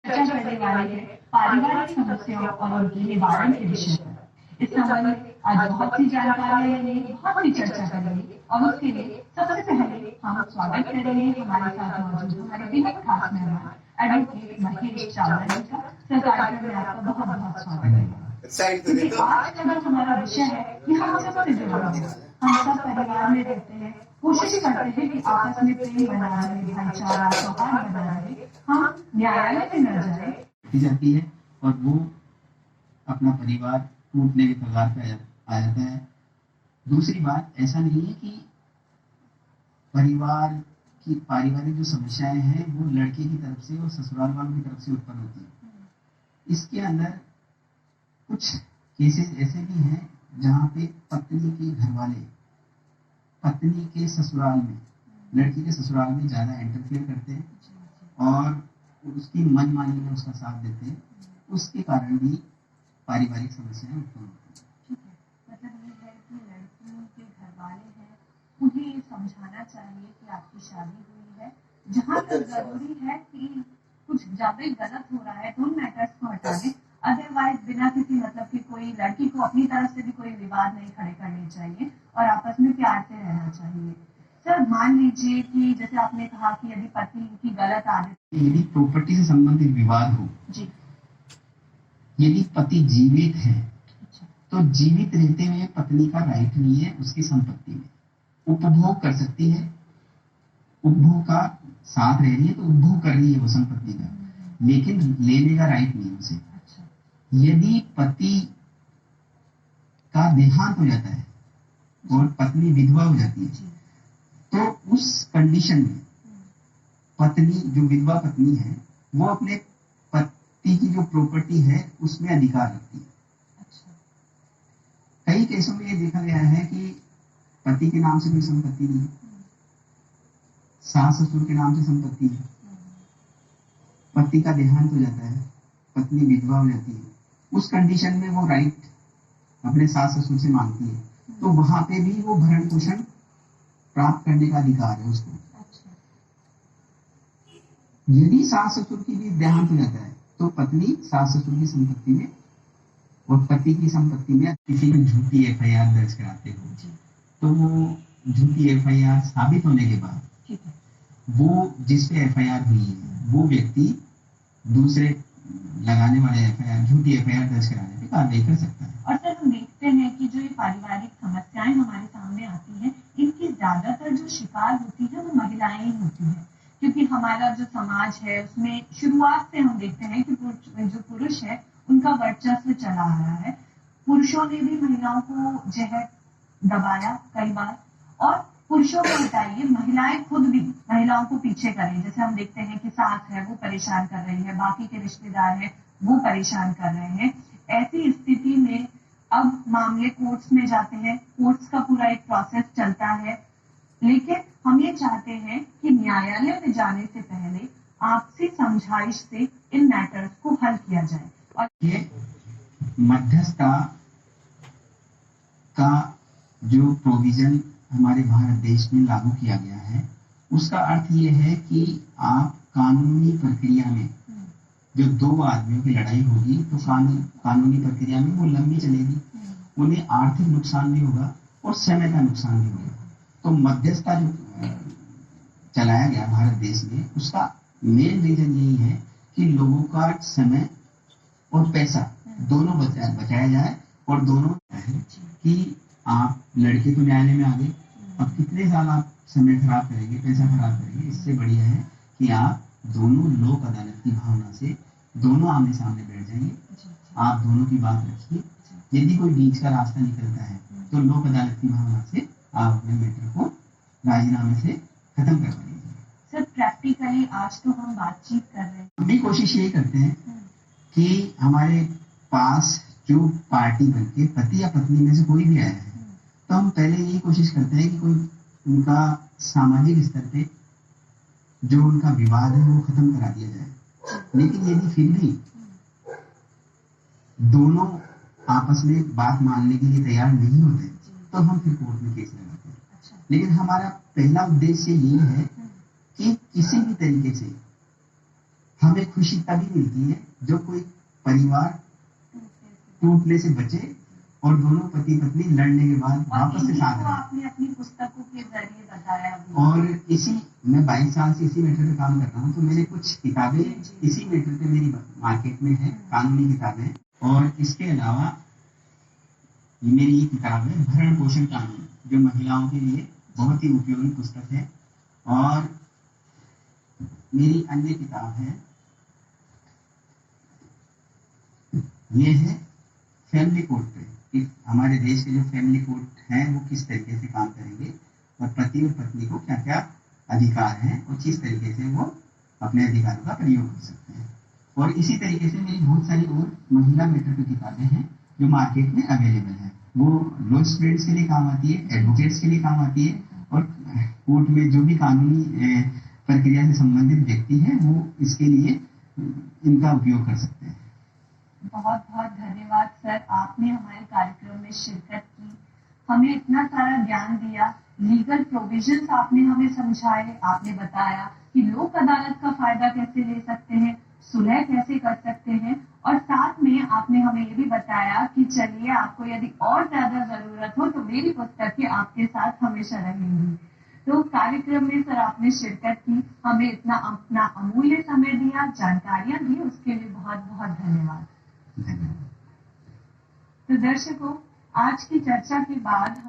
चर्चा करने वाले हैं पारिवारिक समस्याओं और उनके निवारण के विषय पर। इस संबंध में आज बहुत सी जानकारियां लेंगे, बहुत सी चर्चा करेंगे और उसके लिए सबसे पहले हम स्वागत करेंगे हमारे साथ मौजूद हमारे बेहद खास मेहमान एडवोकेट महेश चावला जी का। सर, कार्यक्रम में आपका बहुत बहुत स्वागत है। क्योंकि आज का जो हमारा विषय है ये हम सबसे जुड़ा हुआ है। हम सब परिवार में रहते हैं, कोशिश करते हैं कि आपस में प्रेम बना रहे, भाईचारा सौहार्द बना रहे, हम न्यायालय में न जाए जाती है और वो अपना परिवार टूटने के कगार पे आ जाता है। दूसरी बात, ऐसा नहीं है कि परिवार की पारिवारिक जो समस्याएं हैं वो लड़के की तरफ से और ससुराल वालों की तरफ से उत्पन्न होती है। इसके अंदर कुछ केसेस ऐसे भी हैं जहाँ पे पत्नी के घर वाले पत्नी के ससुराल में, लड़की के ससुराल में ज्यादा इंटरफेयर करते हैं और उसकी मनमानी में उसका साथ देते हैं। उसके कारण भी पारिवारिक समस्याएं उत्पन्न होती हैं। मतलब ये है कि लड़कियों के घर वाले हैं, उन्हें ये समझाना चाहिए कि आपकी शादी हुई है, जहाँ तक जरूरी है कि कुछ ज्यादा गलत हो रहा है तो उन मैटर्स को हटा दें। अदरवाइज बिना किसी मतलब कि कोई लड़की को अपनी तरफ से भी कोई विवाद नहीं खड़े करने चाहिए और आपस में प्यार से रहना चाहिए। सर, मान लीजिए कि जैसे आपने कहा कि यदि पति की गलत आदत, यदि प्रॉपर्टी से संबंधित विवाद हो जी, यदि पति जीवित है तो जीवित रहते हुए पत्नी का राइट नहीं है उसकी संपत्ति में। उपभोग कर सकती है, उपभोग का साथ रह रही है तो उपभोग कर रही है वो संपत्ति का, लेकिन लेने का राइट नहीं उसे। यदि पति का देहांत हो जाता है और पत्नी विधवा हो जाती है तो उस कंडीशन में पत्नी, जो विधवा पत्नी है, वो अपने पति की जो प्रॉपर्टी है उसमें अधिकार रखती है। कई केसों में ये देखा गया है कि पति के नाम से कोई संपत्ति नहीं है, सास ससुर के नाम से संपत्ति है, पति का देहांत हो जाता है, पत्नी विधवा हो जाती है, उस कंडीशन में वो राइट अपने सास ससुर से मांगती है, तो वहां पे भी वो भरण पोषण प्राप्त करने का अधिकार है उसको। यदि सास ससुर की भी देहांत हो जाता है तो पत्नी सास ससुर की संपत्ति में और पति की संपत्ति में किसी भी झूठी एफआईआर दर्ज कराते हो तो वो झूठी एफआईआर साबित होने के बाद वो जिस पे एफआईआर हुई है वो व्यक्ति दूसरे लगाने वाले एफआईआर, झूठी एफआईआर दर्ज कराने पे कार्रवाई कर सकता है। और सर, हम देखते हैं कि जो ये पारिवारिक समस्याएं हमारे सामने आती हैं, इनकी ज्यादातर जो शिकार होती है वो महिलाएं ही होती हैं, क्योंकि हमारा जो समाज है उसमें शुरुआत से हम देखते हैं कि जो पुरुष है उनका वर्चस्व चला आ रहा है। पुरुषों ने भी महिलाओं को जहर दबाया कई बार, और पुरुषों को हटाइए, महिलाएं खुद भी महिलाओं को पीछे करें। जैसे हम देखते हैं कि सास है वो परेशान कर रही है, बाकी के रिश्तेदार हैं वो परेशान कर रहे हैं। ऐसी स्थिति में अब मामले कोर्ट्स में जाते हैं, कोर्ट्स का पूरा एक प्रोसेस चलता है, लेकिन हम ये चाहते हैं कि न्यायालय में जाने से पहले आपसी समझाइश से इन मैटर्स को हल किया जाए। और ये मध्यस्थता का जो प्रोविजन हमारे भारत देश में लागू किया गया है उसका अर्थ ये है कि आप कानूनी प्रक्रिया में जो दो आदमियों की लड़ाई होगी तो कानूनी प्रक्रिया में वो लंबी चलेगी, उन्हें आर्थिक नुकसान भी होगा और समय का नुकसान भी होगा। तो मध्यस्थता जो चलाया गया भारत देश में उसका मेन रीजन यही है कि लोगों का समय और पैसा दोनों बचाया जाए और दोनों है कि आप लड़के तो न्यायालय में आ गए, अब कितने साल आप समय खराब करेंगे, पैसा खराब करेंगे। इससे बढ़िया है कि आप दोनों लोक अदालत की भावना से दोनों आमने सामने बैठ जाइए, आप दोनों की बात रखिए। यदि कोई बीच का रास्ता निकलता है तो लोक अदालत की भावना से आप अपने मैटर को राजीनामे से खत्म करवा लीजिए। सर, प्रैक्टिकली आज तो हम बातचीत कर रहे हैं, हम भी कोशिश यही करते हैं कि हमारे पास जो पार्टी बनके पति या पत्नी में से कोई भी आया है तो हम पहले यही कोशिश करते हैं कि कोई उनका सामाजिक स्तर पे जो उनका विवाद है वो खत्म करा दिया जाए। लेकिन यदि फिर भी दोनों आपस में बात मानने के लिए तैयार नहीं होते तो हम फिर कोर्ट में केस लगाते हैं। लेकिन हमारा पहला उद्देश्य यही है कि किसी भी तरीके से हमें खुशी तभी मिलती है जब कोई परिवार टूटने से बचे और दोनों पति पत्नी लड़ने के बाद वापस से साथ रहे। आपने अपनी पुस्तकों के जरिए बताया अभी। और मैं 22 साल से इसी मैटर पे काम कर रहा हूँ, तो मैंने कुछ किताबें इसी मैटर पे मेरी मार्केट में है, कानूनी किताबें। और इसके अलावा मेरी ये किताब है भरण पोषण कानून, जो महिलाओं के लिए बहुत ही उपयोगी पुस्तक है। और मेरी अन्य किताब है, ये है फैमिली कोर्ट पे, कि हमारे देश के जो फैमिली कोर्ट हैं वो किस तरीके से काम करेंगे और पति और पत्नी को क्या क्या अधिकार हैं और किस तरीके से वो अपने अधिकारों का प्रयोग कर सकते हैं। और इसी तरीके से मेरी बहुत सारी और महिला मैटर की किताबें हैं जो मार्केट में अवेलेबल है। वो लॉ स्टूडेंट्स के लिए काम आती है, एडवोकेट्स के लिए काम आती है, और कोर्ट में जो भी कानूनी प्रक्रिया से संबंधित व्यक्ति है वो इसके लिए इनका उपयोग कर सकते हैं। बहुत बहुत धन्यवाद सर, आपने हमारे कार्यक्रम में शिरकत की, हमें इतना सारा ज्ञान दिया, लीगल प्रोविजंस आपने हमें समझाए, आपने बताया कि लोक अदालत का फायदा कैसे ले सकते हैं, सुलह कैसे कर सकते हैं, और साथ में आपने हमें ये भी बताया कि चलिए आपको यदि और ज्यादा जरूरत हो तो मेरी पुस्तकें आपके साथ हमेशा रहेंगी। तो कार्यक्रम में सर आपने शिरकत की, हमें इतना अपना अमूल्य समय दिया, जानकारियां दी, उसके लिए बहुत बहुत धन्यवाद। तो दर्शकों, आज की चर्चा के बाद